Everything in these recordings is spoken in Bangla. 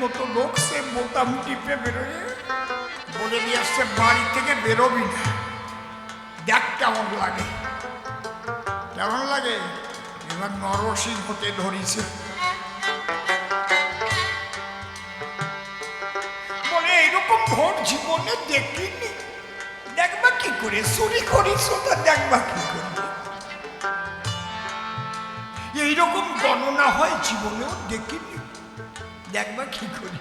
মতো লোক, সে বোতাম টিপে বেরোয় বলে দিয়ে আসছে বাড়ি থেকে বেরোবি না। দেখ কেমন লাগে, কেমন লাগে। এবার নরসিং হতে ধরিছে, বলে এইরকম ভোট জীবনে দেখিনি। দেখবা কি করে, চুরি করিস ওটা দেখবা কি করে। এইরকম গণনা হয় জীবনেও দেখিনি, দেখবা কি করে।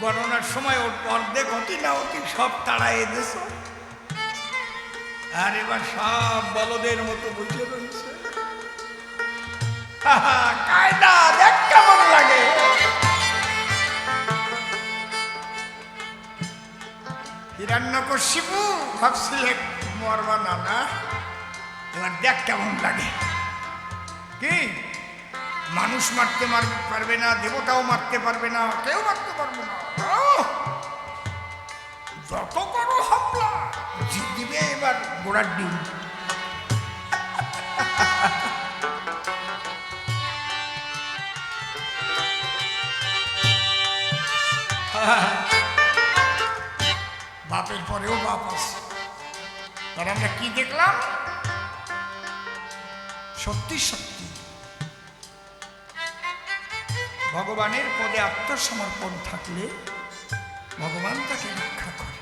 গণনার সময় ওর অর্ধেক অতি না অতি সব তাড়াই এনেছ, আর এবার সব বলদের মতো বুঝে রয়েছে। কায়দা দেখ কেমন লাগে। হিরণ্যকশিপু ভাবছিলে মরবা না, না এবার দেখ কেমন লাগে। কি মানুষ মারতে পারবে না, দেবতাও মারতে পারবে না, কেউ মারতে পারবে না। যত বড় হামলা জিত দিবে এবার গোড়ার ডিম। বাপের পরেও বাপ আছে। তার আমরা কি দেখলাম, সত্যি সত্যি ভগবানের পদে আত্মসমর্পণ থাকলে ভগবান তাকে রক্ষা করে।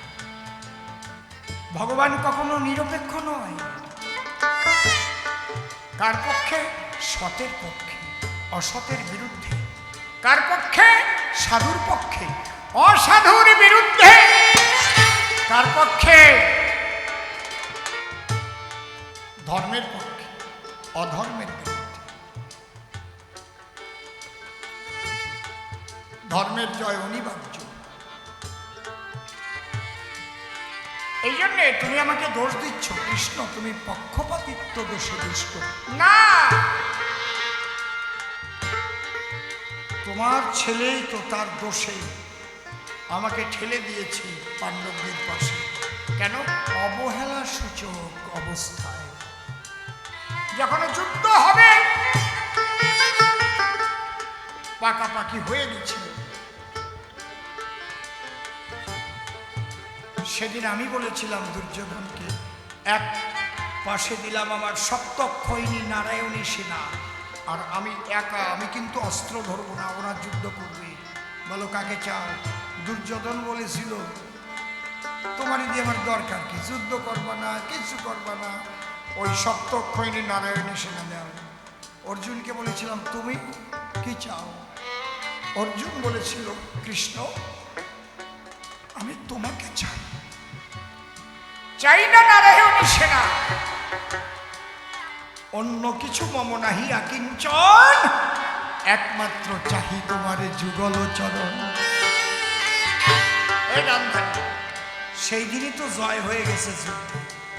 ভগবান কখনো নিরপেক্ষ নয়। কার পক্ষে? সতের পক্ষে, অসতের বিরুদ্ধে। কার পক্ষে? সাধুর পক্ষে, অসাধুর বিরুদ্ধে। কার পক্ষে? ধর্মের পক্ষে, অধর্মের বিরুদ্ধে। ধর্মের জয় অনিবার্য। এই জন্যে তুমি আমাকে দোষ দিচ্ছ কৃষ্ণ, তুমি পক্ষপাতিত্ব দোষে দুষ্ট। না, তোমার ছেলেই তো তার দোষে আমাকে ঠেলে দিয়েছে পাণ্ডবদের পাশে। কেন? অবহেলা সূচক অবস্থায়। যখন যুদ্ধ হবে পাকাপাকি হয়ে গেছিল, সেদিন আমি বলেছিলাম দুর্যোধনকে, এক পাশে দিলাম আমার সপ্তক্ষয়িনী নারায়ণী সেনা, আর আমি একা, আমি কিন্তু অস্ত্র ধরবো না, ওরা যুদ্ধ করবে। বলো কাকে চাও? দুর্যোধন বলেছিল তোমারই দিয়ে আমার দরকার কি, যুদ্ধ করবা না, কিছু করবা না, ওই সপ্তক্ষয়িনী নারায়ণী সেনা দাও। অর্জুনকে বলেছিলাম তুমি কি চাও? অর্জুন বলেছিল কৃষ্ণ আমি তোমাকে চাই, চাই না নারায়ণী সেনা, অন্য কিছু মম নাহি আকিঞ্চন, একমাত্র চাহি তোমারে যুগল চরণ। সেই দিনই তো জয় হয়ে গেছে যুদ্ধ,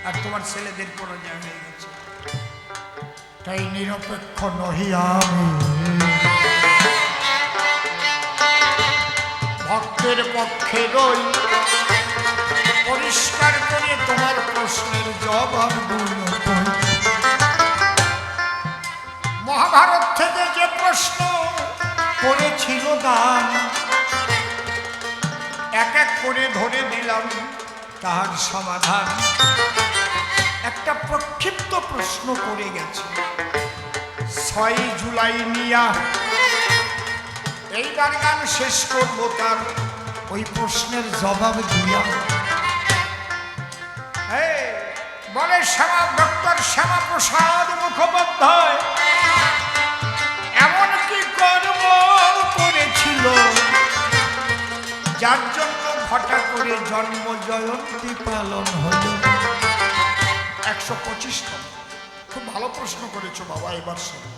আর তোমার ছেলেদের পরাজয় হয়ে গেছে। তাই নিরপেক্ষ নহি আমি, ভক্তের পক্ষে রই। পরিষ্কার করে তোমার প্রশ্নের জবাব দিল। মহাভারত থেকে যে প্রশ্ন করেছিল দান, এক এক করে ধরে দিলাম তার সমাধান। একটা প্রক্ষিপ্ত প্রশ্ন করে গেছে 6 জুলাই নিয়া, এইবার গান শেষ করব তার ওই প্রশ্নের জবাব দিয়া। বলে ডক্টর শ্যামাপ্রসাদ মুখোপাধ্যায় এমন কি কর্ম করেছিল যার জন্য হঠাৎ করে জন্ম জয়ন্তী পালন হল? 125তম। খুব ভালো প্রশ্ন করেছো বাবা, এবার শোনো।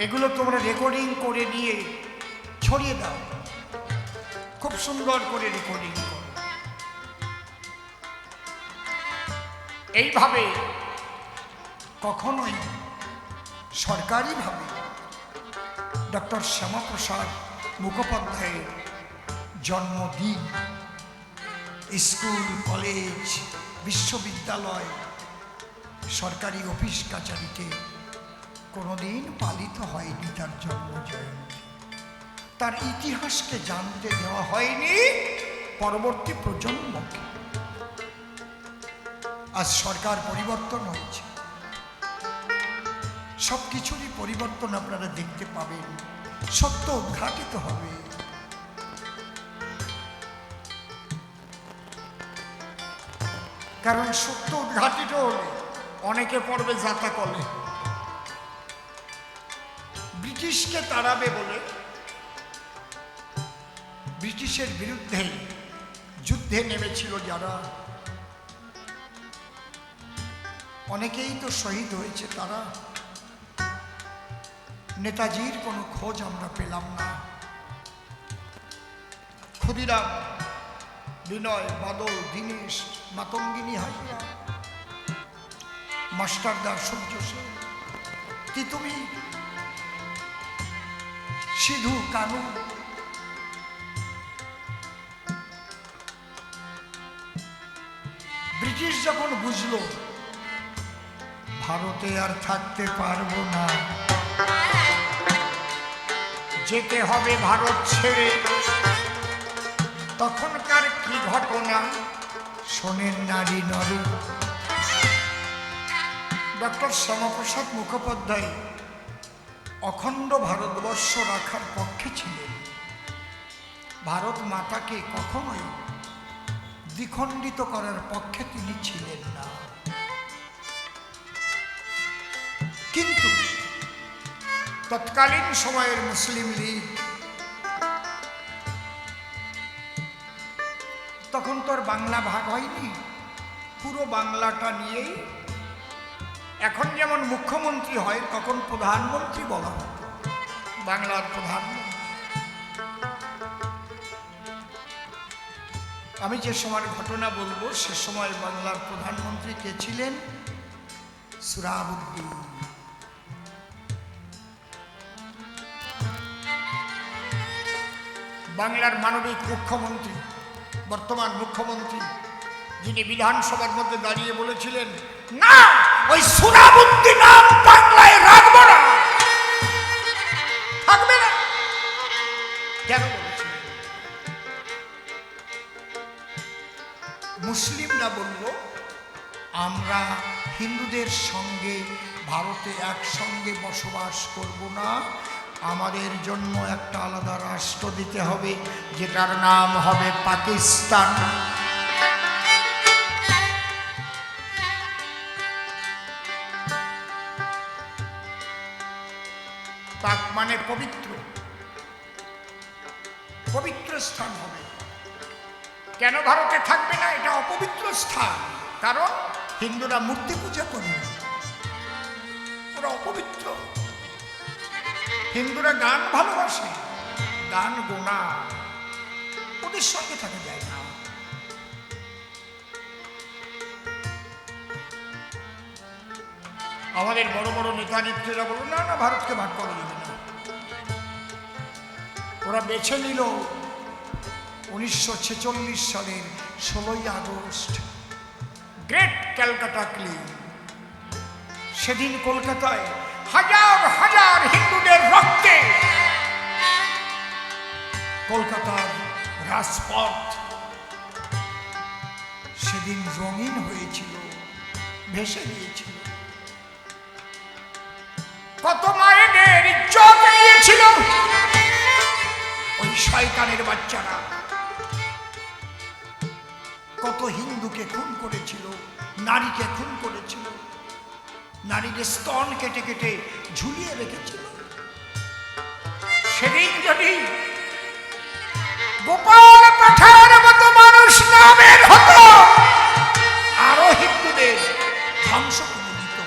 এগুলো তোমরা রেকর্ডিং করে নিয়ে ছড়িয়ে দাও, খুব সুন্দর করে রেকর্ডিং করো। এইভাবে কখনোই সরকারিভাবে ডক্টর শ্যামাপ্রসাদ মুখোপাধ্যায়ের জন্মদিন স্কুল, কলেজ, বিশ্ববিদ্যালয়, সরকারি অফিস কাছারিতে কোনোদিন পালিত হয়নি তার জন্ম। তার ইতিহাসকে জানতে দেওয়া হয়নি পরবর্তী প্রজন্মকে। আজ সরকার পরিবর্তন হয়েছে, সবকিছুরই পরিবর্তন আপনারা দেখতে পাবেন। সত্য উদ্ঘাটিত হবে। কারণ সত্য উদ্ঘাটিত হলে অনেকে পড়বে যাতা কলে। ব্রিটিশকে তাড়াবে বলে ব্রিটিশের বিরুদ্ধে যুদ্ধে নেমেছিল যারা, অনেকেই তো শহীদ হয়েছে। তারা নেতাজির কোনো খোঁজ আমরা পেলাম না। ক্ষুদিরাম, বিনয়, বাদল, দীনেশ, মাতঙ্গিনী হাজরা, মাস্টারদার, সূর্য সেন, তিতুমির, সিধু কানু, ব্রিটিশ যখন বুঝলো ভারতে আর থাকতে পারবো না, যেতে হবে ভারত ছেড়ে, তখনকার কি ঘটনা শোনেন নারী নর। ডক্টর শ্যামাপ্রসাদ মুখোপাধ্যায় অখণ্ড ভারতবর্ষ রাখার পক্ষে ছিলেন। ভারত মাতাকে কখনোই দ্বিখণ্ডিত করার পক্ষে তিনি ছিলেন না। কিন্তু তৎকালীন সময়ের মুসলিম লীগ তখন তো আর বাংলা ভাগ হয়নি, পুরো বাংলাটা নিয়েই। এখন যেমন মুখ্যমন্ত্রী হয় তখন প্রধানমন্ত্রী বলা হতো, বাংলার প্রধানমন্ত্রী। আমি যে সময়ের ঘটনা বলবো সে সময় বাংলার প্রধানমন্ত্রী কে ছিলেন? সুরাবুদ্দিন। বাংলার মানবিক মুখ্যমন্ত্রী, বর্তমান মুখ্যমন্ত্রী, যিনি বিধানসভার মধ্যে দাঁড়িয়ে বলেছিলেন, না ওই সুরাবুদ্দিন নাম বাংলায় রাখবো না, থাকবে না। কেন বলেছিলেন? মুসলিমরা বলল আমরা হিন্দুদের সঙ্গে ভারতে একসঙ্গে বসবাস করব না, আমাদের জন্য একটা আলাদা রাষ্ট্র দিতে হবে যেটার নাম হবে পাকিস্তান। পাক মানে পবিত্র, পবিত্র স্থান হবে। কেন ভারতে থাকবে না? এটা অপবিত্র স্থান। কারণ হিন্দুরা মূর্তি পূজা করে, ওরা অপবিত্র। হিন্দুরা গান ভালোবাসে, গান গোনা, ওদের সঙ্গে থাকা যায় না। আমাদের বড় বড় নেতা নেত্রীরা বলল না না, ভারতকে ভাগ করা যাবে না। ওরা বেছে নিল 1946 সালের 16ই আগস্ট, গ্রেট ক্যালকাটা ক্লিন। সেদিন কলকাতায় হাজার হাজার হিন্দুদের রক্তে কলকাতার রাজপথ সেদিন রঙিন হয়েছিল, ভেসে গিয়েছিল। কত মায়েদের ইজ্জত নিয়েছিল ওই শয়তানের বাচ্চারা। কত হিন্দুকে খুন করেছিল, নারীকে খুন করেছিল, নারীকে স্তন কেটে কেটে ঝুলিয়ে রেখেছিল। সেদিন যদি গোপাল পাঠার মতো মানুষ না বের হতো, আরো হিন্দুদের ধ্বংস করে দিত।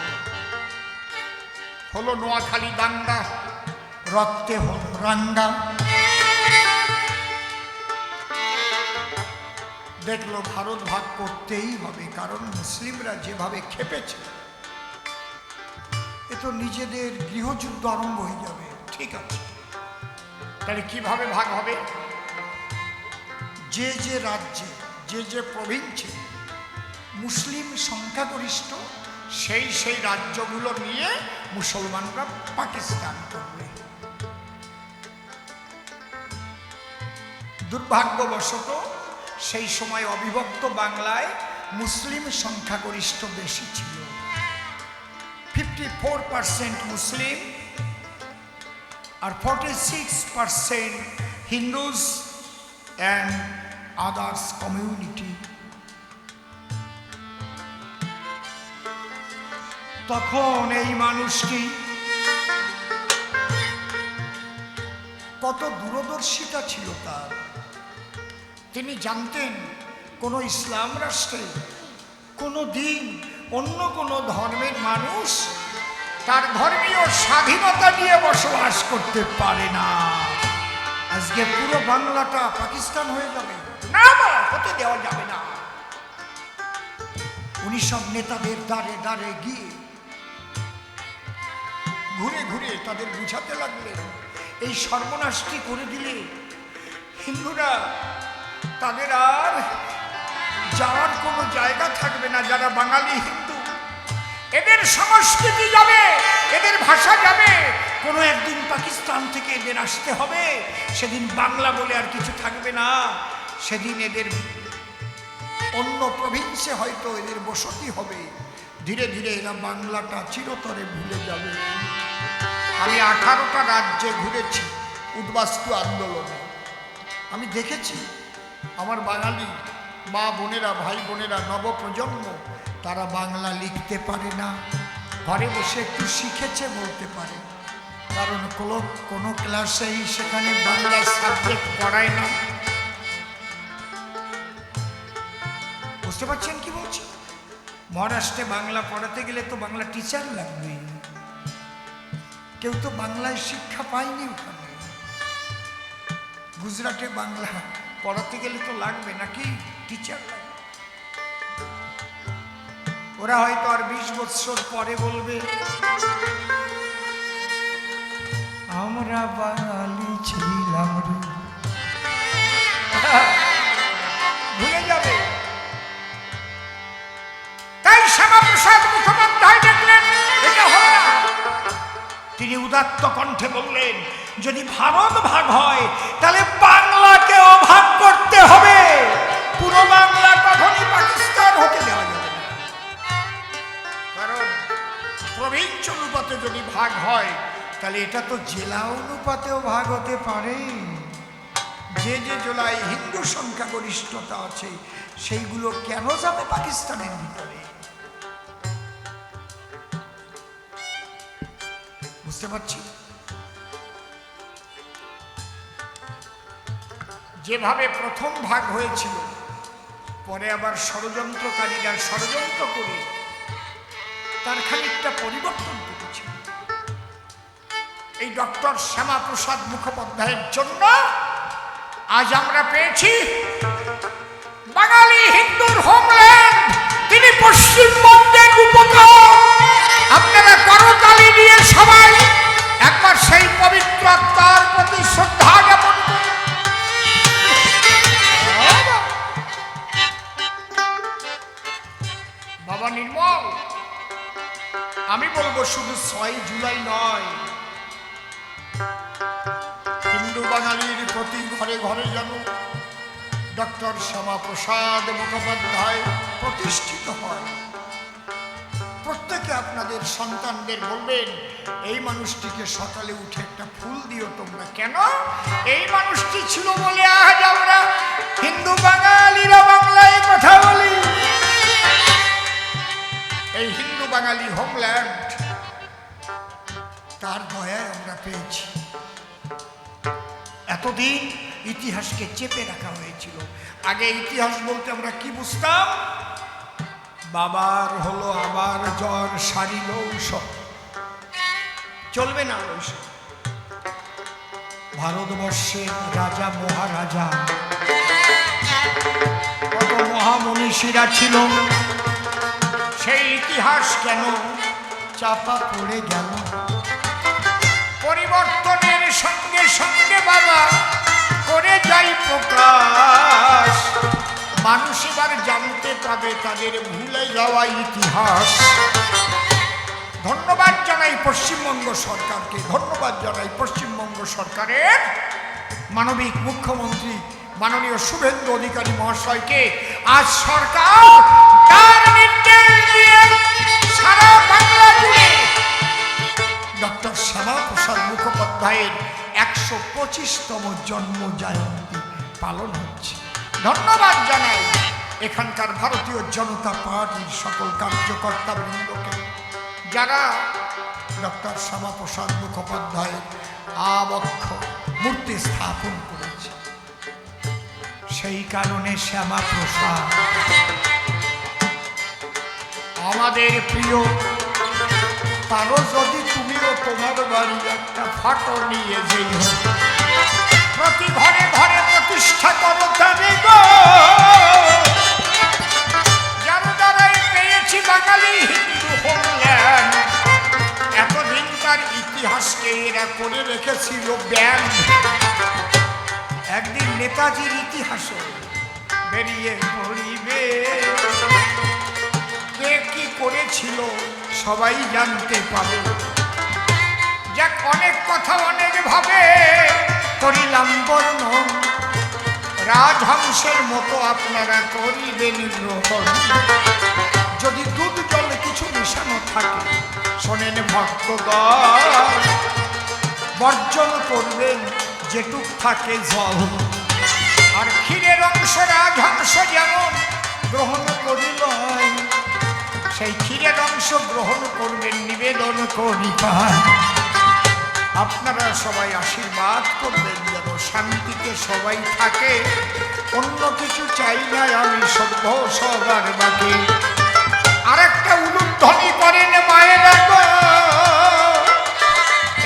হলো নোয়াখালী দাঙ্গা, রক্তে হল রাঙ্গা। দেখলো ভারত ভাগ করতেই হবে, কারণ মুসলিমরা যেভাবে খেপেছে এ তো নিজেদের গৃহযুদ্ধ আরম্ভ হয়ে যাবে। ঠিক আছে, তাহলে কিভাবে ভাগ হবে? যে যে রাজ্যে, যে যে প্রভিন্সে মুসলিম সংখ্যাগরিষ্ঠ সেই সেই রাজ্যগুলো নিয়ে মুসলমানরা পাকিস্তান করবে। দুর্ভাগ্যবশত সেই সময় অবিভক্ত বাংলায় মুসলিম সংখ্যাগরিষ্ঠ বেশি ছিল। 54% মুসলিম আর 46% হিন্দুস অ্যান্ড আদার্স কমিউনিটি। তখন এই মানুষটি কত দূরদর্শিতা ছিল তার। তিনি জানতেন কোনো ইসলাম রাষ্ট্রে কোনো দিন অন্য কোনো ধর্মের মানুষ তার ধর্মীয় স্বাধীনতা নিয়ে বসবাস করতে পারে না। আজকে পুরো বাংলাটা পাকিস্তান হয়ে যাবে না, হতে দেওয়া যাবে না। উনি সব নেতাদের দ্বারে দ্বারে গিয়ে ঘুরে ঘুরে তাদের বুঝাতে লাগলেন এই সর্বনাশটি করে দিলে হিন্দুরা তাদের আর যাওয়ার কোনো জায়গা থাকবে না। যারা বাঙালি হিন্দু, এদের সংস্কৃতি যাবে, এদের ভাষা যাবে। কোনো একদিন পাকিস্তান থেকে এদের আসতে হবে, সেদিন বাংলা বলে আর কিছু থাকবে না। সেদিন এদের অন্য প্রভিন্সে হয়তো এদের বসতি হবে। ধীরে ধীরে এরা বাংলাটা চিরতরে ভুলে যাবে। আমি 18টা রাজ্যে ঘুরেছি উদ্বাস্তু আন্দোলনে। আমি দেখেছি আমার বাঙালি মা বোনেরা, ভাই বোনেরা, নবপ্রজন্ম, তারা বাংলা লিখতে পারে না। ঘরে বসে একটু শিখেছে বলতে পারে, কারণ কোনো ক্লাসেই সেখানে বাংলা সাবজেক্ট পড়ায় না। বুঝতে পারছেন কি বলছি? মহারাষ্ট্রে বাংলা পড়াতে গেলে তো বাংলা টিচার লাগবে। কেউ তো বাংলায় শিক্ষা পায়নি ওখানে। গুজরাটে বাংলা পড়াতে গেলে তো লাগবে নাকি, টিচার লাগবে। ওরা হয়তো আর 20 বছর পরে বলবে আমরা বাঙালি ছিলাম রে, ভুলে যাবে। তাই শ্যামাপ্রসাদ মুখোপাধ্যায় দেখলেন এটা হলো না। তিনি উদাত্ত কণ্ঠে বললেন যদি ভারত ভাগ হয় তাহলে বাংলাকেও ভাগ করতে হবে। পুরো বাংলা কখনই পাকিস্তান হতে দেওয়া যাবে না। কারণ প্রভিন্স অনুপাতে যদি ভাগ হয় তাহলে এটা তো জেলা অনুপাতেও ভাগ হতে পারে। যে যে জেলায় হিন্দু সংখ্যাগরিষ্ঠতা আছে সেইগুলো কেন যাবে পাকিস্তানের ভিতরে? বুঝতে পারছি? যেভাবে প্রথম ভাগ হয়েছিল, পরে আবার ষড়যন্ত্রকারীরা ষড়যন্ত্র করে তার খানিকটা পরিবর্তন করেছে। এই ডক্টর শ্যামাপ্রসাদ মুখোপাধ্যায়ের জন্য আজ আমরা পেয়েছি বাঙালি হিন্দুর হোমল্যান্ড। তিনি পশ্চিমবঙ্গের উপকার। আপনারা করতালি দিয়ে সবাই একবার সেই পবিত্র আত্মার প্রতি শ্রদ্ধা জ্ঞাপন করুন। বাবা নির্মল, আমি বলবো শুধু 6 জুলাই নয়, হিন্দু বাঙালির প্রতি ঘরে ঘরে যেন ডক্টর শ্যামাপ্রসাদ মুখোপাধ্যায় প্রতিষ্ঠিত হয়। প্রত্যেকে আপনাদের সন্তানদের বলবেন এই মানুষটিকে সকালে উঠে একটা ফুল দিও তোমরা। কেন? এই মানুষটি ছিল বলে আজ আমরা হিন্দু বাঙালিরা বাংলায় কথা বলি। এই হিন্দু বাঙালি হোমল্যান্ড তার দয়ায় আমরা পেয়েছি। এতদিন ইতিহাসকে চেপে রাখা হয়েছিল। আগে ইতিহাস বলতে আমরা কি বুঝতাম? বাবার হলো আবার জ্বর সারিল ঔষধ, চলবে না ঔষধ। ভারতবর্ষের রাজা মহারাজা কত মহামনীষীরা ছিল, সেই ইতিহাস কেন চাপা পড়ে গেল? পরিবর্তনের সঙ্গে সঙ্গে বাবা করে যাই প্রকাশ। মানুষ এবার জানতে পাবে তাদের ভুলে যাওয়া ইতিহাস। ধন্যবাদ জানাই পশ্চিমবঙ্গ সরকারকে, ধন্যবাদ জানাই পশ্চিমবঙ্গ সরকারের মানবিক মুখ্যমন্ত্রী মাননীয় শুভেন্দু অধিকারী মহাশয়কে আজ সরকার তার নির্দেশ দিয়ে সারা বাংলা জুড়ে ডক্টর শ্যামাপ্রসাদ মুখোপাধ্যায়ের 125তম জন্ম জয়ন্তী পালন হচ্ছে। ধন্যবাদ জানাই এখানকার ভারতীয় জনতা পার্টির সকল কার্যকর্তা বৃন্দকে, যারা ডক্টর শ্যামাপ্রসাদ মুখোপাধ্যায়ের আবক্ষ মূর্তি স্থাপন করেছে। সেই কারণে শ্যামাপ্রসাদ আমাদের প্রিয়। তারও যদি তুমিও তোমার বাড়ি একটা ফটো নিয়ে যেও, প্রতি ঘরে ঘরে প্রতিষ্ঠা করো তবে গো, যার দ্বারাই পেয়েছি বাঙালি হিন্দু হোমল্যান্ড। এতদিন তার ইতিহাসকে এরা করে রেখেছিল ব্যান। একদিন নেতাজির ইতিহাসও বেরিয়ে পড়িবে, কে কি করেছিল সবাই জানতে পাবে। যাক, অনেক কথা অনেক ভাবে করিলাম বর্ণন, রাজহংসের মতো আপনারা করিবেন গ্রহণ। যদি দুধ জলে কিছু মিশানো থাকে শোনেন ভক্তগণ, বর্জন করবেন যেটুক থাকে জল। আর ক্ষীরের অংশ রাজহংস যেমন গ্রহণ করিল, সেই ক্ষীরের অংশ গ্রহণ করবেন নিবেদন করিবার। আপনারা সবাই আশীর্বাদ করবেন যেন শান্তিতে সবাই থাকে। অন্য কিছু চাই না আমি সভ্য সবার বাকি। আর একটা উলুধ্বনি করেন মায়েরা গো,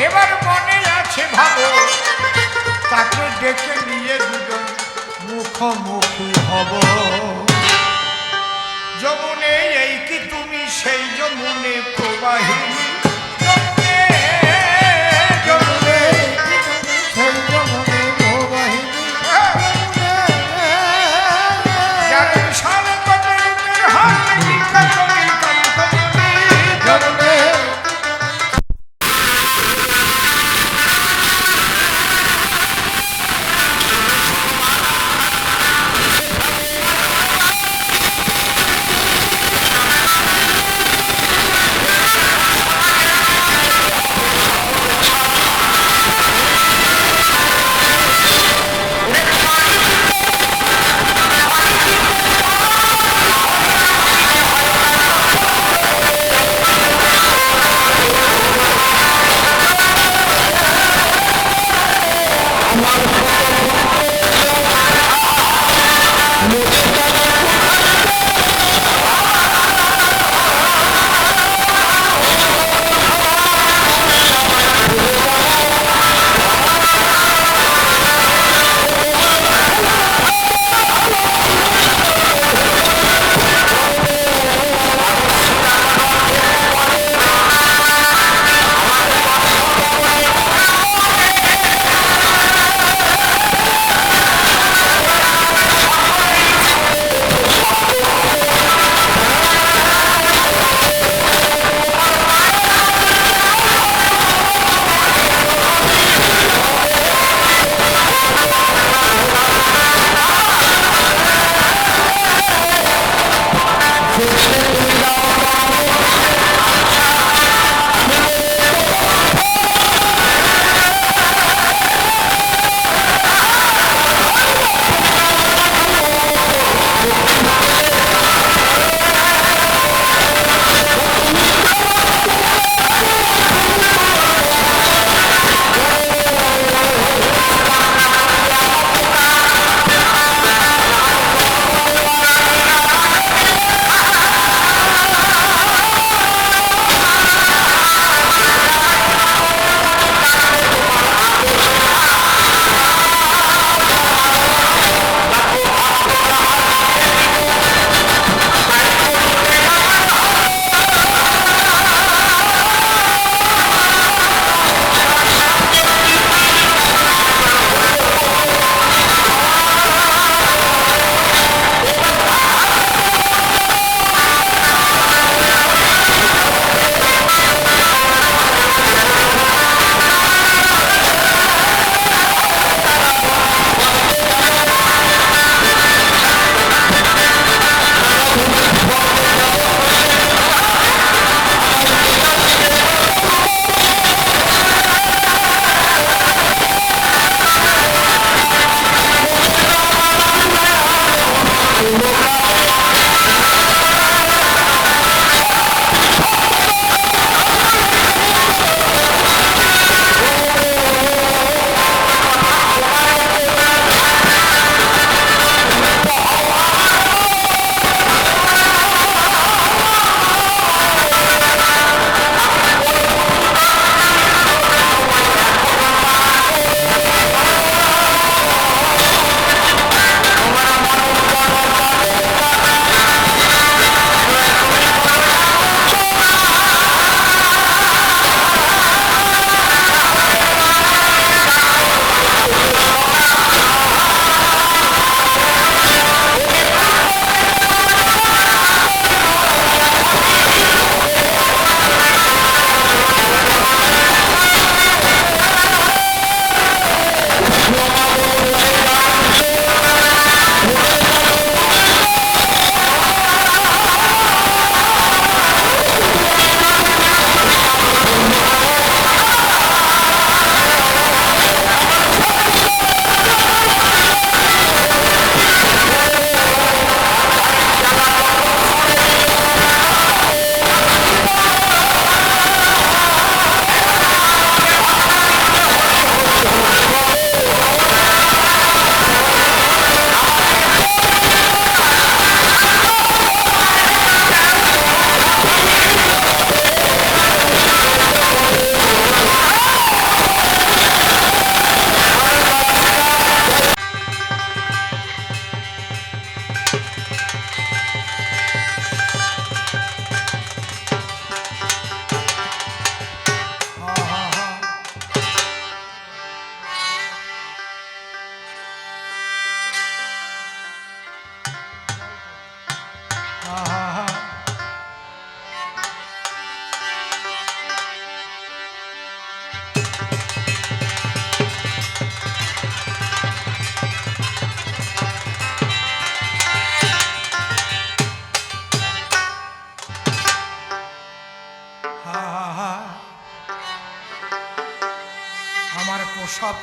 এবার মনে আছে ভাবো, তাকে ডেকে নিয়ে দুজন মুখোমুখি হব। যমুনে এই কি তুমি সেই যমুনে প্রবাহিনী, যমুনে যমুনে সেই যমুনে প্রবাহিনী, যার বিশাল কটের হাত কাতরি কান্তমণি যমুনে।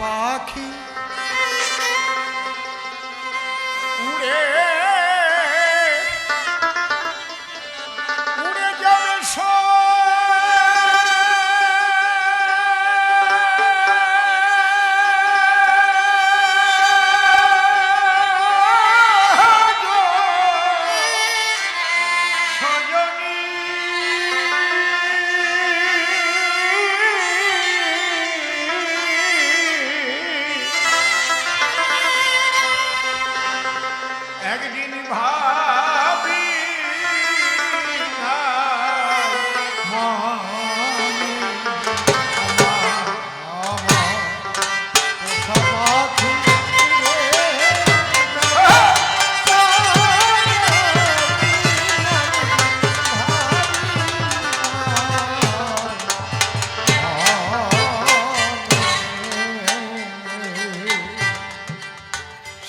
পাখি উড়ে উড়ে যাবে একদিন ভাবি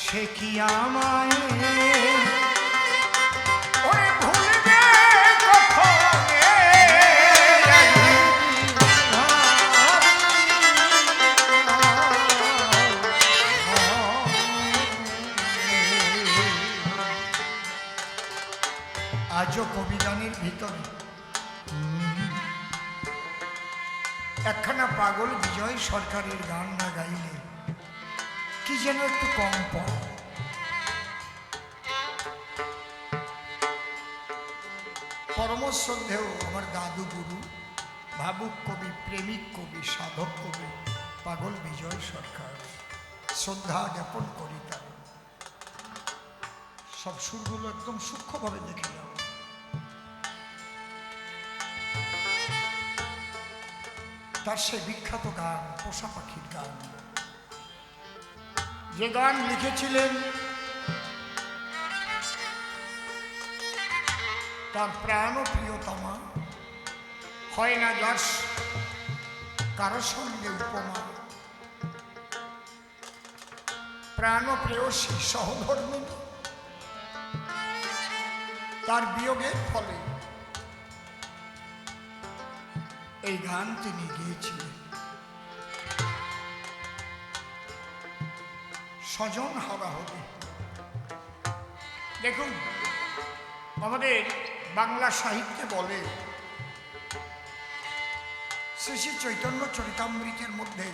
সে কি আমায় ওরে ভুলবে কখনে আজও কবিগানের ভিতরে একখানা পাগল বিজয় সরকারের গান না গাইলে কি যেন একটু কম পড়ে। পরমশ্রদ্ধেয় আমার দাদু গুরু ভাবুক কবি, প্রেমিক কবি, সাধক কবি পাগল বিজয় সরকার, শ্রদ্ধা জ্ঞাপন করি তার। সব সুরগুলো একদম সূক্ষ্মভাবে দেখে যাও। তার সে বিখ্যাত গান পোষা পাখির গান, যে গান লিখেছিলেন তার প্রাণ প্রিয়তমা, হয় না যার কারো সঙ্গে উপমা, প্রাণ প্রেয়সী সহধর্মিণী, তার বিয়োগের ফলে এই গান তিনি গেয়েছিলেন। স্বজন হারা হবে। দেখুন, আমাদের বাংলা সাহিত্যে বলে শ্রী শ্রী চৈতন্য চরিতামৃতের মধ্যে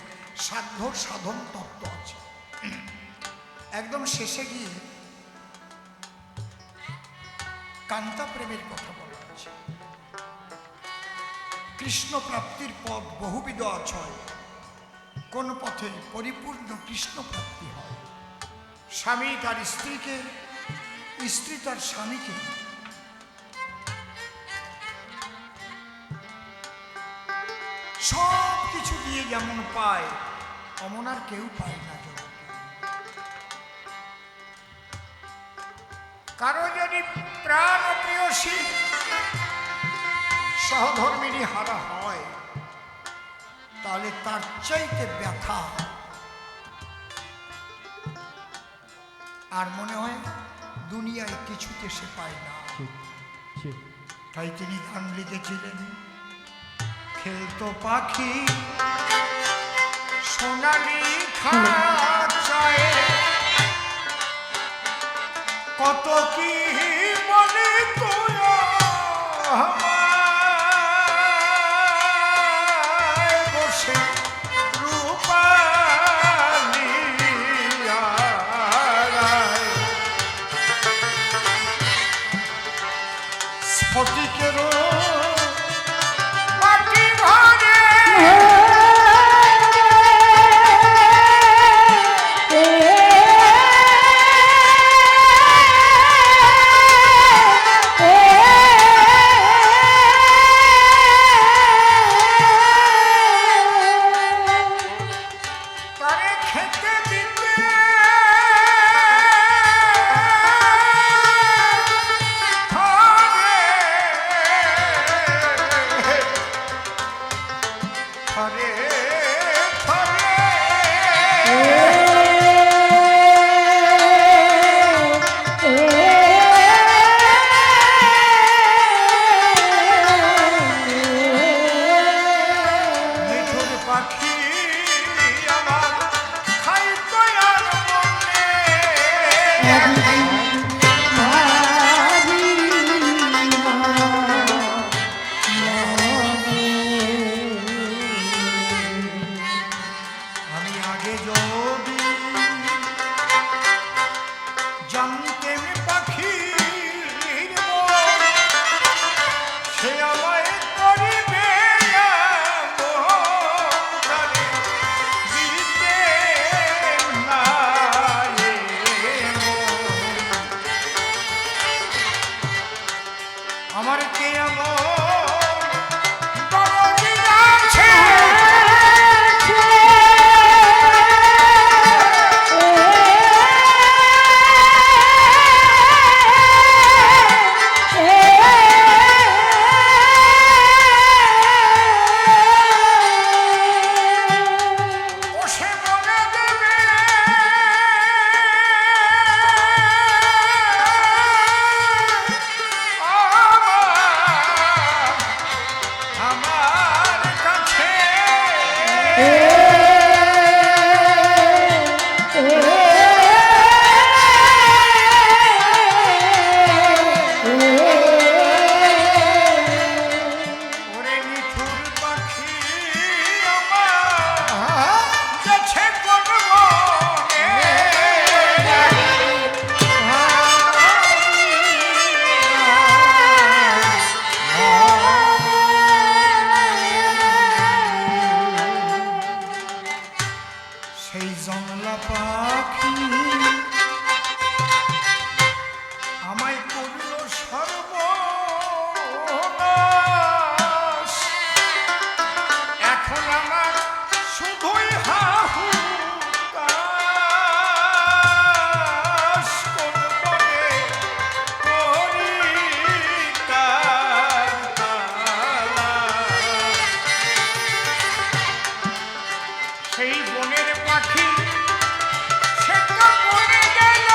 সাধ্য সাধন তত্ত্ব আছে। একদম শেষে গিয়ে কান্তা প্রেমের কথা বলা আছে। কৃষ্ণ প্রাপ্তির পথ বহুবিধ আছয়, কোন পথে পরিপূর্ণ কৃষ্ণ প্রাপ্তি হয়। স্বামী তার স্ত্রীকে, স্ত্রী তার স্বামীকে, সব কিছু দিয়ে যেমন পায় অমন আর কেউ পায় না জগতে। কারো যদি প্রাণ প্রিয়সী সহধর্মিণী হারা হয়, তাহলে তার চাইতে ব্যথা আর মনে হয় দুনিয়ায় কিছুতে সে পায় না। তাই তিনি গান লিখেছিলেন, খেলতো পাখি সোনালি খাঁচায়, কত কি বলে তুই বসে রূপালি স্ফটিকেরও মাটি ভরে তারে খেতে দিতে থরে থরে নিঠুর পাখি আমার সেই জংলা পাখি আমায় করল সর্বনাশ। এখন আমার শুধুই হাহুতাশ, কোন বনে করি তার তালা। সেই বনের পাখি সে তো মরে গেল,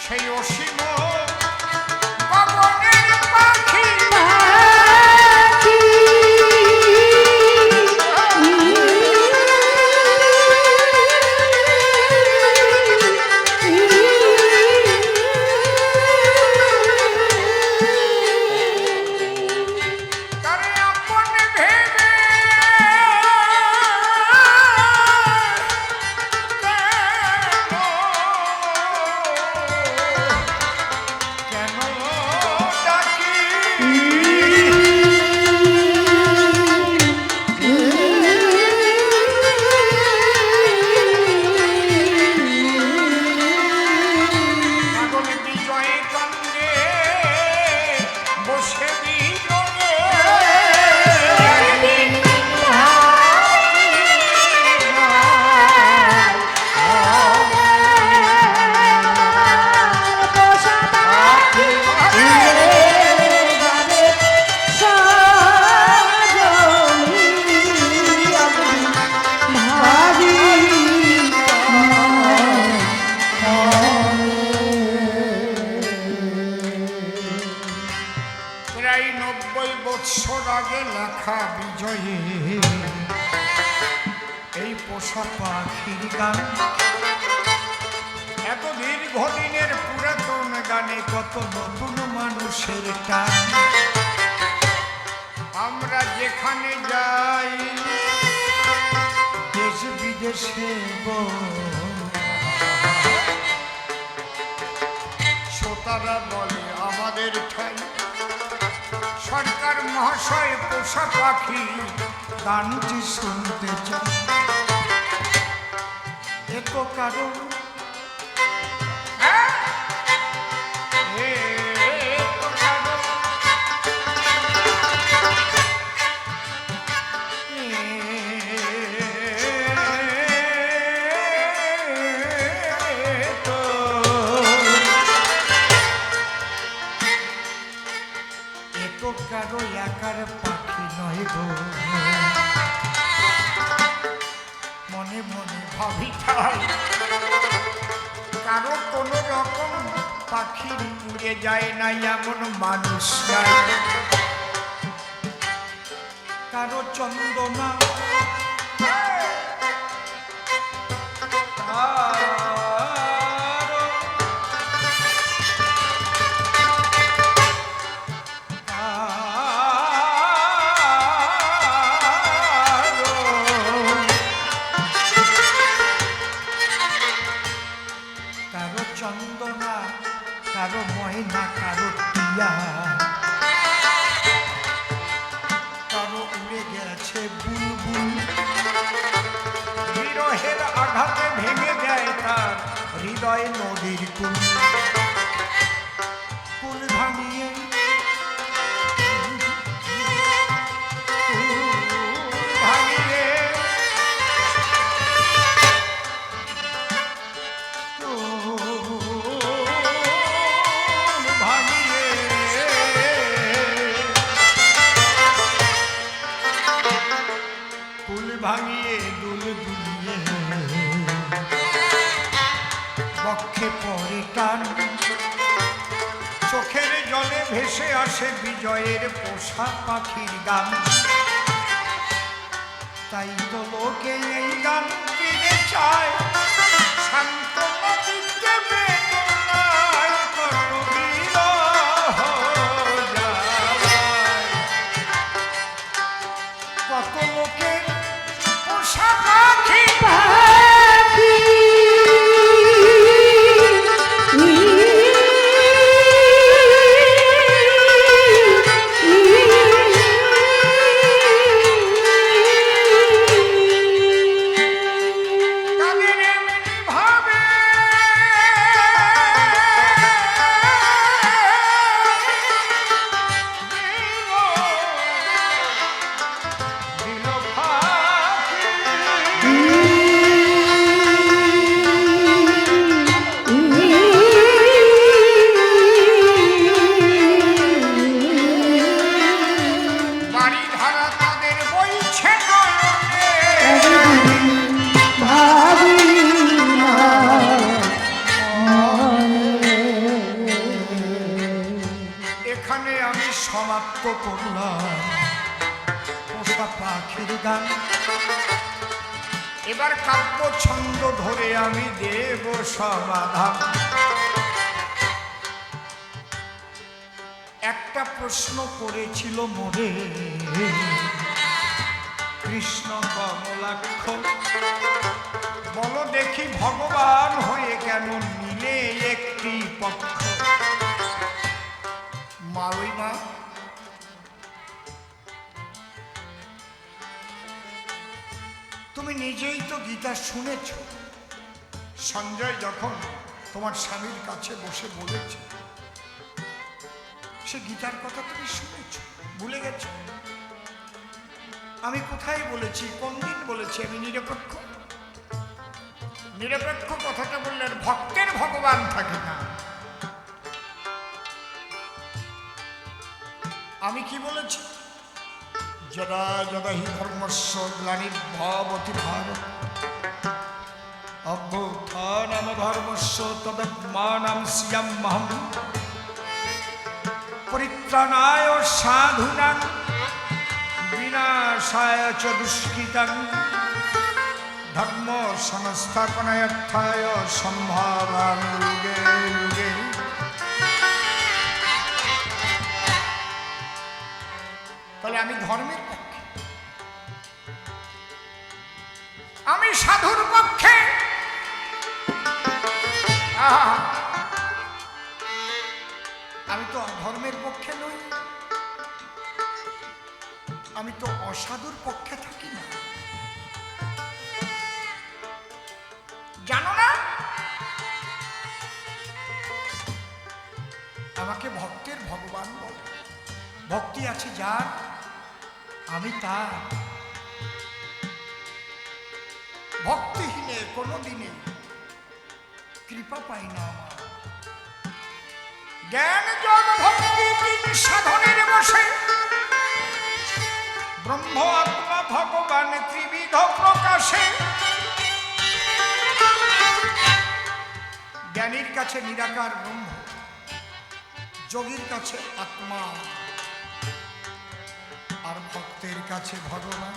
সেই অসীম গগনের পাখি তারে আপন ভেবে কেন ডাকি পাগল বিজয় চন্দ্রে বসে বিজনে প্রায় 90 বৎসর আগে লেখা বিজয়ে এই পোষা পাখির গান, এত দীর্ঘদিনের পুরাতন গানে কত নতুন মানুষের টান। আমরা যেখানে যাই দেশ বিদেশে শ্রোতারা বলে আমাদের ঠাই। সরকার মহাশয় পোষা পাখি গানটি শুনতে চান, এ তো কারণ কারো একার পাখি নয় গো, মনে মনে ভাবি তাই কারো কোন রকম পাখি উড়ে যায় না এমন মানুষ নাই। কারো চন্দনা চন্দনা কারো ময়না, কারো টিয়া, কারো উড়ে গেছে বুলবুল। বিরহের আঘাতে ভেঙে যায় তার হৃদয় নদীর কুল। কুল ভাঙিয়ে ভাঙিয়ে দুল দুলিয়ে বক্ষে পরে টান। চোখের জলে ভেসে আসে বিজয়ের পোষা পাখির গান। তাই তো লোকে এই গান কিনে চায়, শান্ত নদীতে বেদনায় কত বিরহ জ্বালায়। কত লোকের পোষা পাখি সমাপ্ত করলাম পোষা পাখির গান। এবার কাব্য ছন্দ ধরে আমি দেব সমাধান। একটা প্রশ্ন করেছিল মোরে কৃষ্ণ কমলাক্ষ, বলো দেখি ভগবান হয়ে কেন নিলে একটি পক্ষ। মারই মা, তুমি নিজেই তো গীতা শুনেছ। সঞ্জয় যখন তোমার স্বামীর কাছে বসে বলেছে, সে গীতার কথা তুমি শুনেছ, ভুলে গেছ? আমি কোথায় বলেছি, কোন দিন বলেছি আমি নিরপেক্ষ? নিরপেক্ষ কথাটা বললে ভক্তের ভগবান থাকে না। আমি কি বলেছি? যদা যদা হি ধর্মস্য গ্লানির্ভবতি ভারত অভ্যুত্থানম ধর্মস্য তদাত্মানাং স্যাম্যহং পরিত্রাণায় সাধূনাং বিনাশায় চ দুষ্কৃতাং ধর্ম সংস্থাপনার্থায় সম্ভাবামি যুগে যুগে। তাহলে আমি ধর্মের পক্ষে, আমি সাধুর পক্ষে। আমি তো অধর্মের পক্ষে নই, আমি তো অসাধুর পক্ষে থাকি না। জানো না, আমাকে ভক্তের ভগবান বলে। ভক্তি আছে যার, আমি তার। ভক্তিহীনে কোনোদিনে কৃপা পাই না আমার। জ্ঞান যোগ ভক্তি তিন সাধনের বসে ব্রহ্ম আত্মা ভগবান ত্রিবিধ প্রকাশে। জ্ঞানীর কাছে নিরাকার ব্রহ্ম, যোগীর কাছে আত্মা, আর ভক্তের কাছে ভগবান।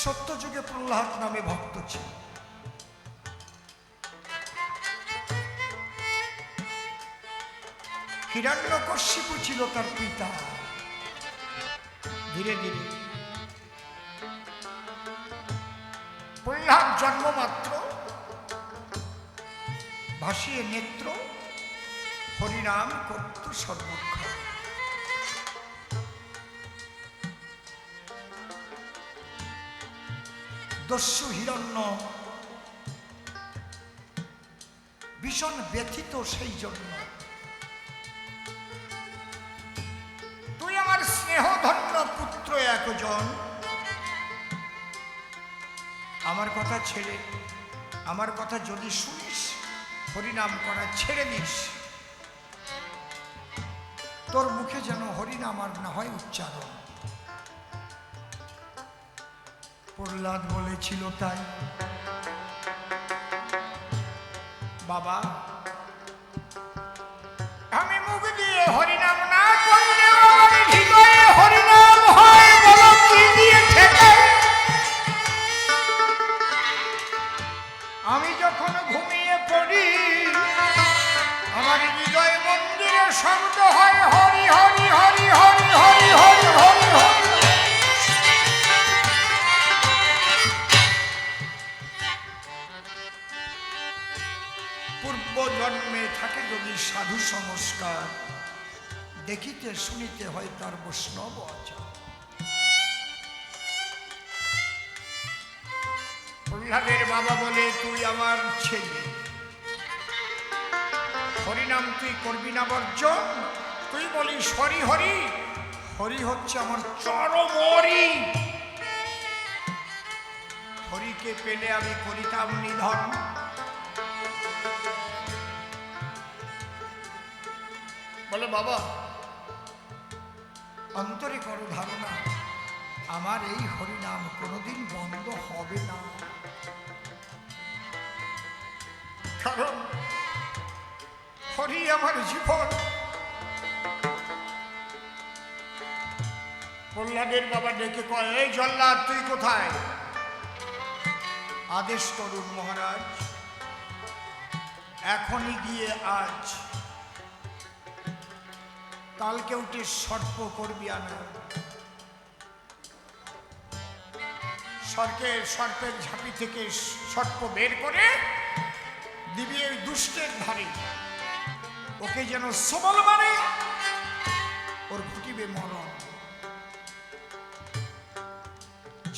সত্যযুগে প্রহ্লাদ নামে ভক্ত ছিল। হিরণ্যকশিপু ছিল তার পিতা। ধীরে ধীরে প্রহ্লাদ জন্মমাত্র ভাসিয়ে নেত্র হরিনাম করত সর্বক্ষণ। দস্যু হিরণ্য ভীষণ ব্যথিত সেই জন্য। তুই আমার স্নেহধন্য পুত্র একজন, আমার কথা ছেড়ে, আমার কথা যদি শুনিস, হরিনাম করা ছেড়ে দিস, তোর মুখে যেন হরিনাম আর না হয় উচ্চারণ। প্রহ্লাদ বলেছিল তাই। বাবা, আমি মুখ দিয়ে হরিনাম না করলে আমার হৃদয়ে হরিনাম হয়, বলো কি দিয়ে ঠেকে? আমি যখন ঘুমিয়ে পড়ি, আমার হৃদয় মন্দিরে শব্দ হয় হরি হরি হরি হরি হরি হরি হরি হরি। পূর্ব জন্মে থাকে যদি সাধু সংস্কার, দেখিতে শুনিতে হয় তার বৈষ্ণব আচার। প্রহ্লাদের বাবা বলে, তুই আমার ছেলে, হরিনাম তুই করবি না বর্জন? তুই বলিস হরি হরি, হরি হচ্ছে আমার চরম হরি। হরিকে পেলে আমি করিতাম নিধন। বলে, বাবা অন্তরে করো ধারণা, আমার এই হরিনাম কোনোদিন বন্ধ হবে না, কারণ হরি আমার জীবন। প্রহ্লাদের বাবা ডেকে কয়, এই জল্লাদ তুই কোথায়? আদেশ করুন মহারাজ, এখনই গিয়ে আজ কালকে উঠে সর্প করবি আনা। সর্পের ঝাঁপি থেকে সর্প বের করে দিবি ওই দুষ্টের ধারে, ওকে যেন সবল মানে ওর ঘটিবে মরণ।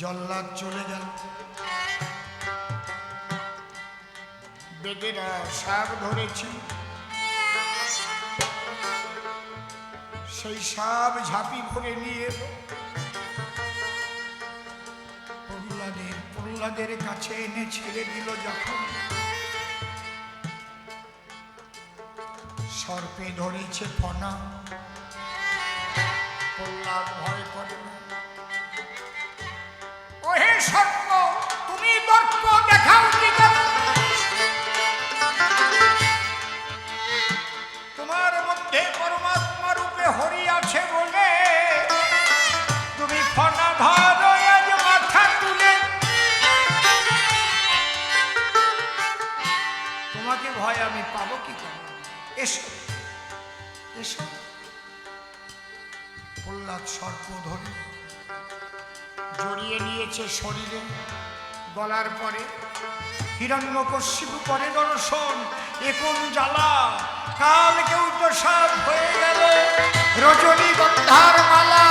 জল্লাদ চলে গেল। বেদেরা সাপ ধরেছি, সেই সাপ ঝাঁপি ভরে নিয়ে প্রহ্লাদের কাছে এনে ছেড়ে দিল। যখন সর্পে ধরেছে ফনা, প্রহ্লাদ ভয় করে না। ওহে সর্প, তুমি দর্প দেখাও কি কেন? তোমার মধ্যে পরমাত্মা রূপে হরি আছে বলে তুমি ফনা ধরো আজ মাথা তুলে। তোমাকে ভয় আমি পাবো কি কেন? এসো এসো। প্রহ্লাদ সর্প ধরে জড়িয়ে নিয়েছে শরীরে, গলার পরে। হিরণ্যকশিপু করে দর্শন, এ কোন জ্বালা! কাল কেউ তো সাপ হয়ে গেল, রজনীগন্ধার মালা।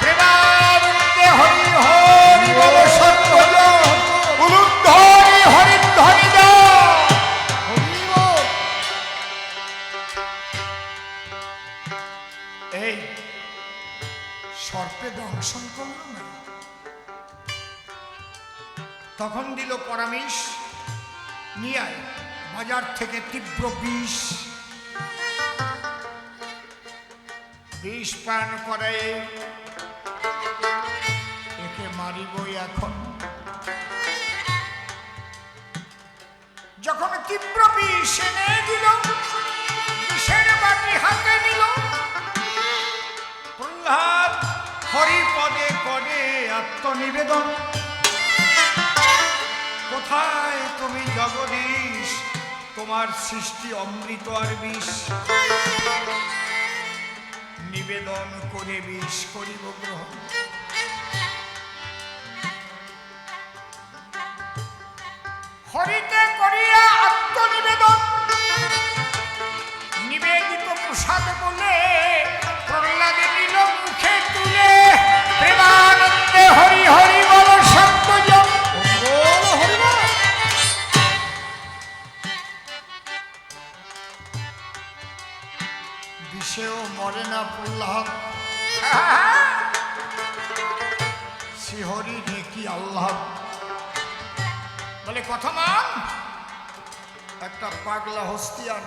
প্রেমানন্দে হরি হরি বল সত্য উলুধ্বনি হরিধ্বনি দাও। এই সর্পে দংশন করল না, তখন দিল পরামর্শ, নিয়ে আয় বাজার থেকে তীব্র বিষ। বিষ পান করে একে মারিবই এখন। যখন তীব্র বিষ এনে দিল, বিষের বাটি হাতে নিল, প্রহ্লাদ হরিপদে করে আত্মনিবেদন। কোথায় তুমি জগদীশ, তোমার সৃষ্টি অমৃত আর বিষ। নিবেদন করে বিষ করিব গ্রহণ। হরিতে করিয়া আত্মনিবেদন, নিবেদিত প্রসাদ বলে প্রহ্লাদে নিল মুখে তুলে। প্রেমানন্দে হরি হরি বল সত্যজন। বিষেও মরে না প্রহ্লাদ, শ্রীহরি নেকি আল্লাহ বলে কথা মান। একটা পাগলা হস্তিয়ান,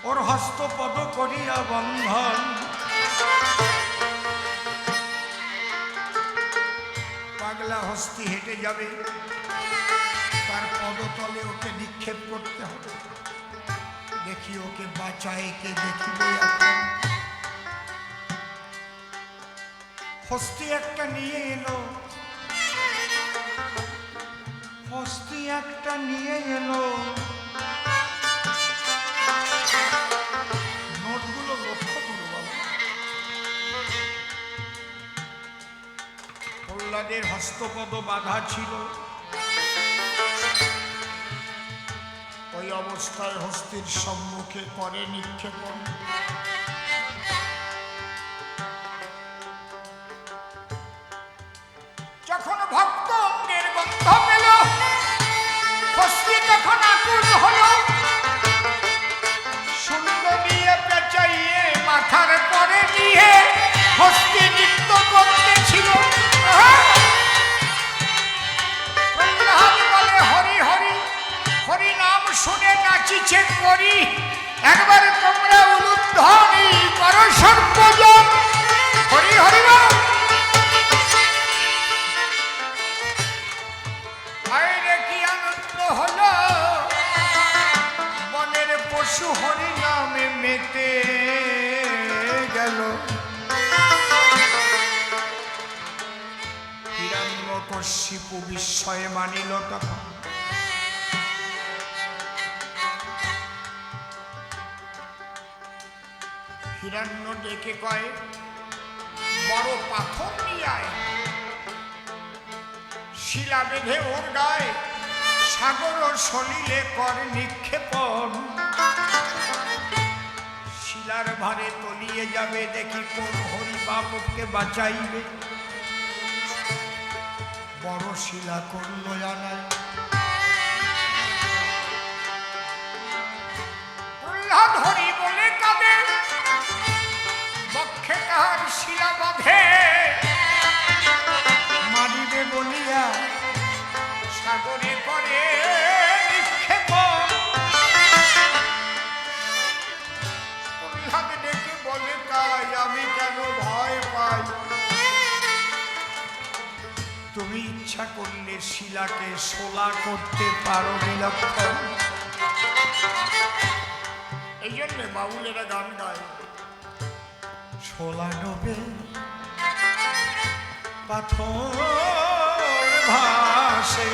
ওর হস্তপদ করিয়া বন্ধন। পাগলা হস্তি হেঁটে যাবে, তার পদতলে ওকে নিক্ষেপ করতে হবে। দেখি ওকে বাঁচায় কে, দেখিবে এখন। হস্তি একটা নিয়ে এলো, হস্তি একটা নিয়ে এলো। নোটগুলো লক্ষ্য করো বাবা। প্রহ্লাদের হস্তপদ বাধা ছিল, ওই অবস্থায় হস্তির সম্মুখে করে নিক্ষেপণ। যখন ভক্ত অঙ্গের গন্ধ পেল, হস্তি তখন আকুল হল। শূন্য নিয়ে পেঁচাইয়ে মাথার পরে নিয়ে হস্তি নৃত্য করতেছিল। প্রহ্লাদ বলে হরি হরি, হরি নাম শুনে নাচিছে করি। একবার তোমরা উলুধ্বনি করো সর্বজন, হরি হরি বল। আরে কি আনন্দ হলো, বনের পশু হরি নামে মেতে গেল। হিরণ্যকশিপু বিস্ময়ে মানিল তখন। হিরণ্য ডেকে কয়, বড় পাথর নিয়ে আয়, শিলা বেঁধে ওর গায়ে, সাগর সলিলে কর নিক্ষেপণ। শিলার ভারে তলিয়ে যাবে, দেখি কোন হরি বাপকে বাঁচাইবে। বড় শিলা করল জানাই, প্রহ্লাদ হরি বলে কাঁদে, বক্ষে তাহার শিলা বাঁধে। মারিবে বলিয়া সাগরে করে নিক্ষেপণ। প্রহ্লাদ ডেকে বলে তাই আমি কেন ভয় পাই। তুমি ইচ্ছা করলে শিলাকে শোলা করতে পারো বিলক্ষণ। এই জন্যে বাউলেরা গান গায়, শোলা ডোবে পাথর ভাসে,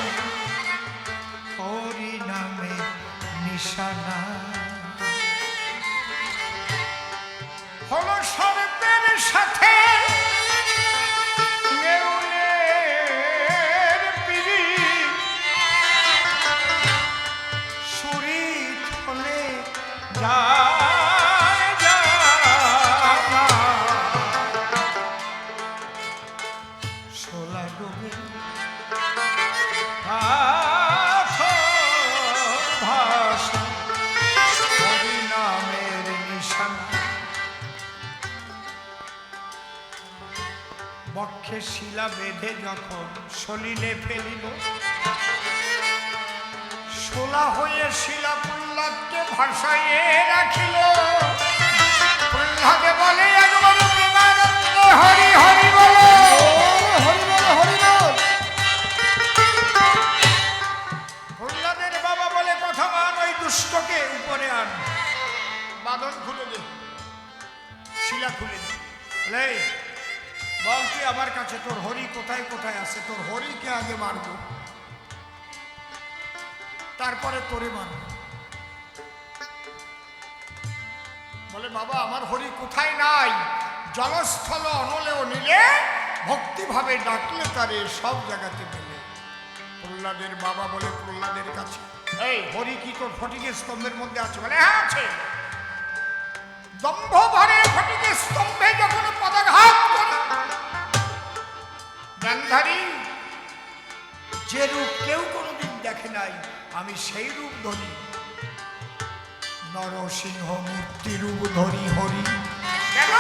হরি নামে নিশানা। হলো সর্পের সাথে নেউলের পিড়ি, শরীর হলে যায় জানা। শোলা ডোবে ভাষা, হরি নামের নিশানা। বক্ষে শিলা বেঁধে যখন সলিলে ফেলিল, শোলা হয়ে শিলা প্রহ্লাদকে ভাসাইয়ে রাখিল। প্রহ্লাদে বলে একবার প্রেমানন্দে হরি হরি বলো, হরি বল হরি বল। প্রহ্লাদের বাবা বলে কথা মান, ওই দুষ্টকে উপরে আন, বাঁধন খুলে দে, শিলা খুলে দে। বল তুই আমার কাছে, তোর হরি কোথায় কোথায় আছে, তোর হরিকে আগে মারব, তারপরে তোরে মারব। বলে বাবা আমার হরি কোথায় নাই, জলস্থল অনলেও নিলে ভক্তিভাবে ডাকলে তারে সব জায়গাতে পেলে। প্রহ্লাদের বাবা বলে প্রহ্লাদের কাছে, এই হরি কি তোর ফটিকের স্তম্ভের মধ্যে আছে? বলে হ্যাঁ আছে। দম্ভ ভরে ফটিকের স্তম্ভে যখন পদাঘাত করে, গান্ধারী যে রূপ কেউ কোনোদিন দেখে নাই, আমি সেই রূপ ধরি, নরসিংহ মূর্তি রূপ ধরি হরি। কেন?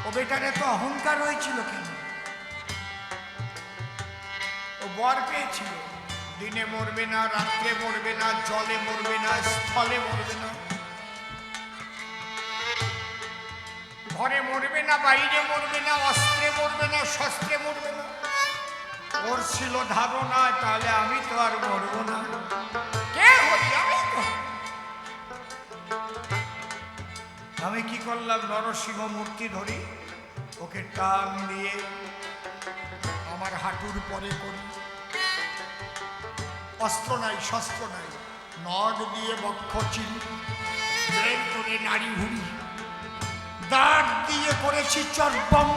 ও বেটারে তো অহংকার হয়েছিল। কেন? ও বর পেয়েছিল, দিনে মরবে না, রাত্রে মরবে না, জলে মরবে না, স্থলে মরবে না, ঘরে মরবে না, বাইরে মরবে না, অস্ত্রে মরবে না, শস্ত্রে মরবে না। ওর ছিল ধারণা তাহলে আমি তো আর মরবো না। কে হরি? আমি তো। আমি কি করলাম? নরসিংহ মূর্তি ধরি, ওকে টান দিয়ে আমার হাঁটুর পরে করি। অস্ত্র নাই, শস্ত্র নাই, নখ দিয়ে বক্ষ চিনি, বের করে নাড়ি হুড়ি, দাঁত দিয়ে করেছি চর্বণ।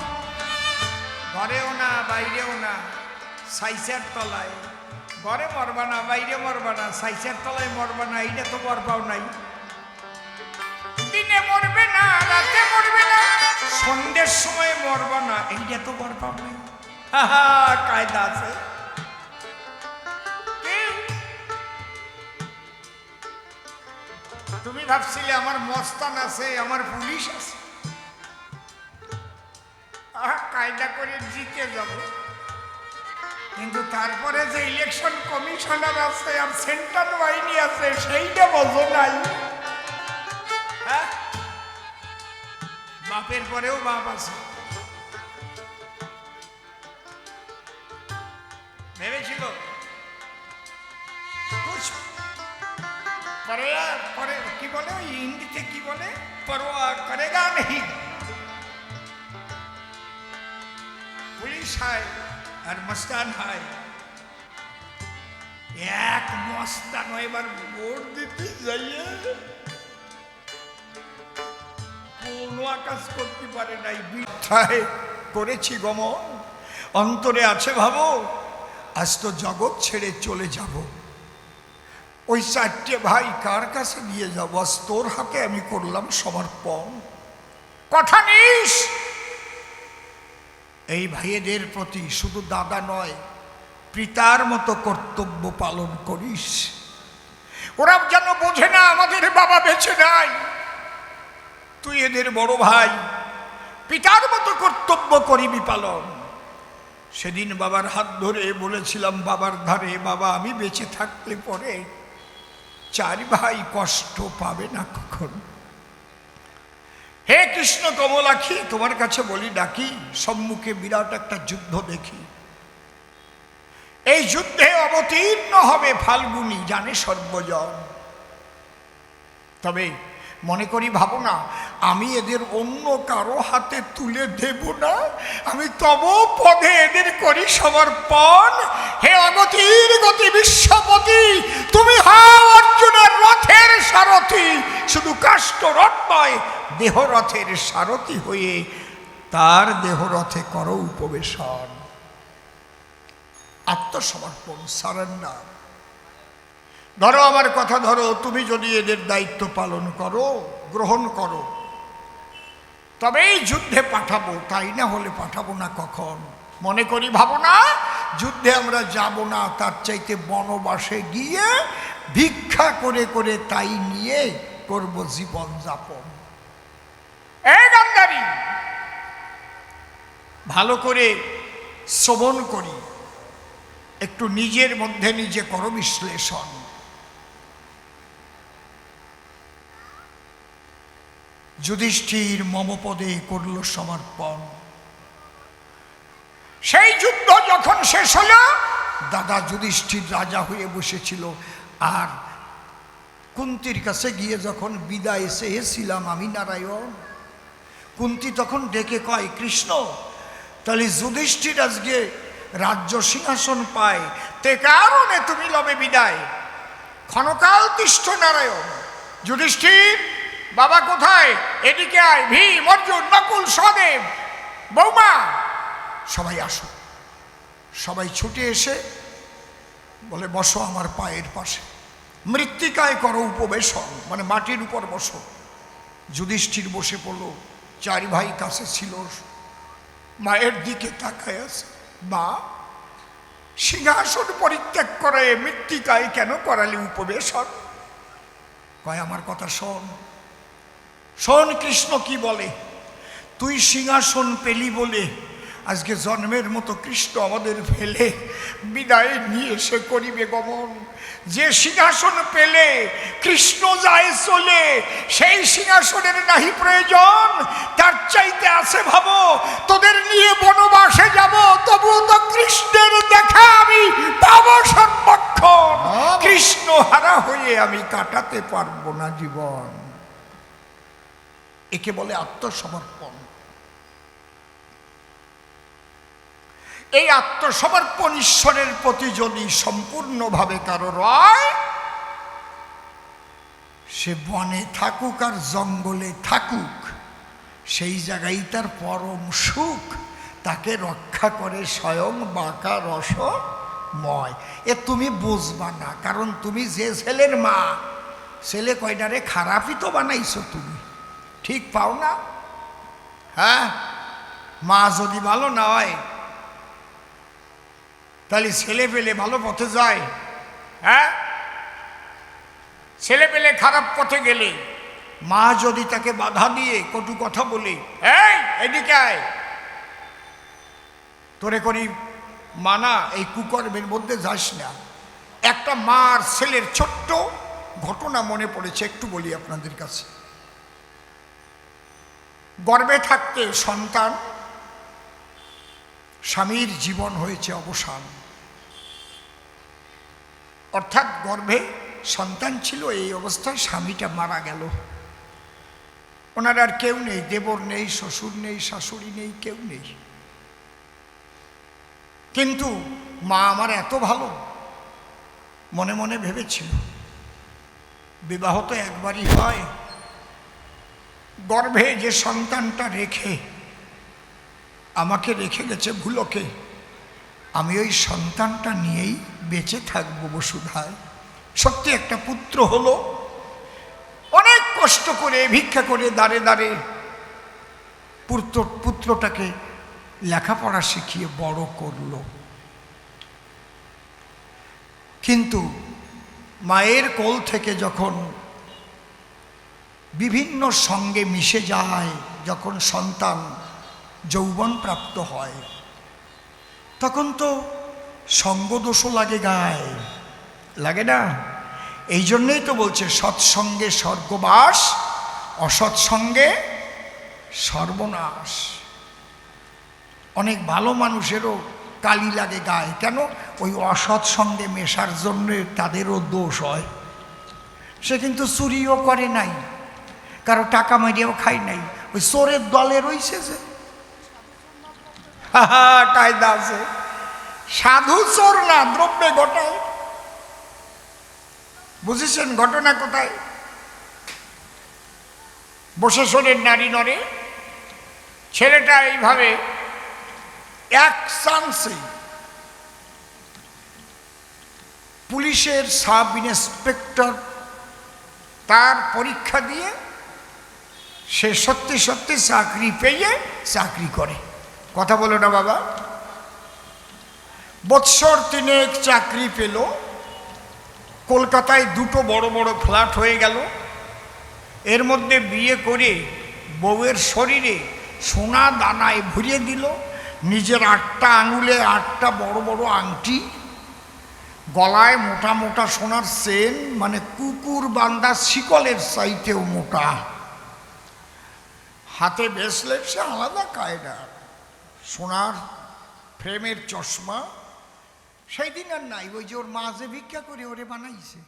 ঘরেও না, বাইরেও না, সাইসের তলায়। ঘরে মরবা না, বাইরে মরবা না, সাইসের তলায় মরবা না, এইটা তো বর পাও নাই। দিনে মরবে না, রাতে মরবে না, সন্ধ্যের সময় মরবা না, এইটা তো বর পাও নাই। কায়দা আছে। তুমি ভাবছিলে আমার মস্তান আছে, আমার পুলিশ আছে, কায়দা করে জিতে যাব। কিন্তু তারপরে যে ইলেকশন কমিশনার আছে আর সেন্ট্রাল বাহিনী আছে, সেইটা বোঝো নাই। বাপের পরেও বাপ আছে। ভেবেছিল পরে কি বলে, ওই হিন্দিতে কি বলে, পরোয়া করেগা নেই। পুলিশ হয় আর মস্তান হয় এক। মস্তান এবার ভোট দিতে যাইয়ে কোনো আকাশ করতে পারে নাই, মিথ্যায় করেছি গমন। অন্তরে আছে ভাবো আজ তো জগৎ ছেড়ে চলে যাব, ওই চারটে ভাই কার কাছে নিয়ে যাবো? আজ তোর হাতে আমি করলাম সমর্পণ। কথা নিস এই ভাইয়েদের প্রতি, শুধু দাদা নয়, পিতার মতো কর্তব্য পালন করিস। ওরা যেন বোঝে না আমাদের বাবা বেঁচে নাই, তুই এদের বড় ভাই, পিতার মতো কর্তব্য করিবি পালন। সেদিন বাবার হাত ধরে বলেছিলাম বাবার ধারে, বাবা আমি বেঁচে থাকলে পরে চার ভাই কষ্ট পাবে না কখন। হে কৃষ্ণ কমলাক্ষী, তোমার কাছে বলি ডাকি, সম্মুখে বিরাট একটা যুদ্ধ দেখি। এই যুদ্ধে অবতীর্ণ হবে ফাল্গুনী, জানে সর্বজন। তবে মনে করি ভাবো না আমি এদের অন্য কারো হাতে তুলে দেব না, আমি তব পদে এদের করি সমর্পণ। হে অগতির গতি বিশ্বপতি, তুমি হও অর্জুনের রথের সারথি, শুধু কাষ্ঠ রথ নয় দেহরথের সারথি হয়ে তার দেহরথে করো উপবেশন। আত্মসমর্পণ, সারেন্ডার। ধরো আমার কথা ধরো, তুমি যদি এদের দায়িত্ব পালন করো, গ্রহণ করো, তবেই যুদ্ধে পাঠাবো, তাই না হলে পাঠাবো না কখন। মনে করি ভাবো না যুদ্ধে আমরা যাব না, তার চাইতে বনবাসে গিয়ে ভিক্ষা করে করে তাই নিয়ে করব জীবন যাপন। এই গান্ধারী, ভালো করে শ্রবণ করি, একটু নিজের মধ্যে নিজে করো বিশ্লেষণ। যুধিষ্ঠির মমপদে করল সমর্পণ। সেই যুদ্ধ যখন শেষ হল, দাদা যুধিষ্ঠির রাজা হয়ে বসেছিল, আর কুন্তির কাছে গিয়ে যখন বিদায় এসেছিলাম আমি নারায়ণ, কুন্তি তখন ডেকে কয়, কৃষ্ণ তাহলে যুধিষ্ঠির আজকে রাজ্য সিংহাসন পায়, তে কারণে তুমি লবে বিদায়, ক্ষণকাল তিষ্ঠ নারায়ণ। যুধিষ্ঠির বাবা কোথায়, এদিকে আয়, ভীম, অর্জুন, নকুল, সহদেব, বৌমা, সবাই আসো। সবাই ছুটে এসে বলে বসো আমার পায়ের পাশে, মৃত্তিকায় করো উপবেশন, মানে মাটির উপর বসো। যুধিষ্ঠির বসে পড়লো, চার ভাই কাছে ছিল, মায়ের দিকে তাকায় আছে। মা, সিংহাসন পরিত্যাগ করে মৃত্তিকায় কেন করালে উপবেশন? কয় আমার কথা শোন, শোন কৃষ্ণ কি বলে। তুই সিংহাসন পেলি বলে আজকে জন্মের মতো কৃষ্ণ আমাদের ফেলে বিদায় নিয়ে এসে করিবে গমন। যে সিংহাসন পেলে কৃষ্ণ যায় চলে, সেই সিংহাসনের নাহি প্রয়োজন। তার চাইতে আছে ভাবো, তোদের নিয়ে বনবাসে যাব, তবুও তো কৃষ্ণের দেখা আমি পাবো সর্বক্ষণ। কৃষ্ণ হারা হয়ে আমি কাটাতে পারবো না জীবন। একে বলে আত্মসমর্পণ। এই আত্মসমর্পণ ঈশ্বরের প্রতি যদি সম্পূর্ণভাবে কারো রয়, সে বনে থাকুক আর জঙ্গলে থাকুক, সেই জায়গায় তার পরম সুখ। তাকে রক্ষা করে স্বয়ং বাঁকা রসময়। এ তুমি বুঝবা না, কারণ তুমি যে ছেলের মা, ছেলে কয়টারে খারাপই তো বানাইছো তুমি, ঠিক পাও না? হ্যাঁ, মা যদি ভালো না হয় তাহলে ছেলে পেলে ভালো পথে যায়? হ্যাঁ, ছেলে পেলে খারাপ পথে গেলে মা যদি তাকে বাধা দিয়ে কটু কথা বলে, এই এদিকে আয়, তোরে করি মানা, এই কুকর্মের মধ্যে যাস না। একটা মার ছেলের ছোট্ট ঘটনা মনে পড়েছে, একটু বলি আপনাদের কাছে। গর্ভে থাকতে সন্তান, স্বামীর জীবন হয়েছে অবসান, অর্থাৎ গর্ভে সন্তান ছিল, এই অবস্থায় স্বামীটা মারা গেল। ওনার আর কেউ নেই, দেবর নেই, শ্বশুর নেই, শাশুড়ি নেই, কেউ নেই। কিন্তু মা আমার এত ভালো, মনে মনে ভেবেছিল বিবাহ তো একবারই হয়, গর্ভে যে সন্তানটা রেখে আমাকে রেখে গেছে ভুলকে, আমি ওই সন্তানটা নিয়েই বেঁচে থাকবো বসুধায়। সত্যি একটা পুত্র হলো, অনেক কষ্ট করে ভিক্ষা করে দাঁড়ে দাঁড়ে পুত্রটাকে লেখাপড়া শিখিয়ে বড় করলো। কিন্তু মায়ের কোল থেকে যখন বিভিন্ন সঙ্গে মিশে যায়, যখন সন্তান যৌবন প্রাপ্ত হয়, তখন তো সঙ্গদোষও লাগে গায়ে, লাগে না? এই জন্যই তো বলছে সৎসঙ্গে স্বর্গবাস, অসৎসঙ্গে সর্বনাশ। অনেক ভালো মানুষেরও কালি লাগে গায়ে, কেন? ওই অসৎ সঙ্গে মেশার জন্যে তাদেরও দোষ হয়। সে কিন্তু চুরিও করে নাই, কারো টাকা মারিয়াও খায় নাই, ওই চোরের দলে রইছে যে কায়দা আছে। সাধু চোর না, দ্রব্যে ঘটায়। বুঝেছেন ঘটনা কোথায়? বসে শোনেন নারী নরে, ছেলেটা এইভাবে এক চান্সে পুলিশের সাব ইন্সপেক্টর তার পরীক্ষা দিয়ে সে সত্যি সত্যি চাকরি পেয়ে চাকরি করে। কথা বলো না বাবা। বৎসর তিনেক চাকরি পেল, কলকাতায় দুটো বড় বড় ফ্ল্যাট হয়ে গেল। এর মধ্যে বিয়ে করে বউয়ের শরীরে সোনা দানায় ভরিয়ে দিল, নিজের 8টা আঙুলে 8টা বড় বড় আংটি, গলায় মোটা মোটা সোনার চেন, মানে কুকুর বান্ধা শিকলের চাইতেও মোটা, হাতে ব্রেসলেট, সে আলাদা কায়দা, সোনার ফ্রেমের চশমা। সেই দিন আর নাই, ওই যে ওর মা যে ভিক্ষা করে ওরে বানাইছে।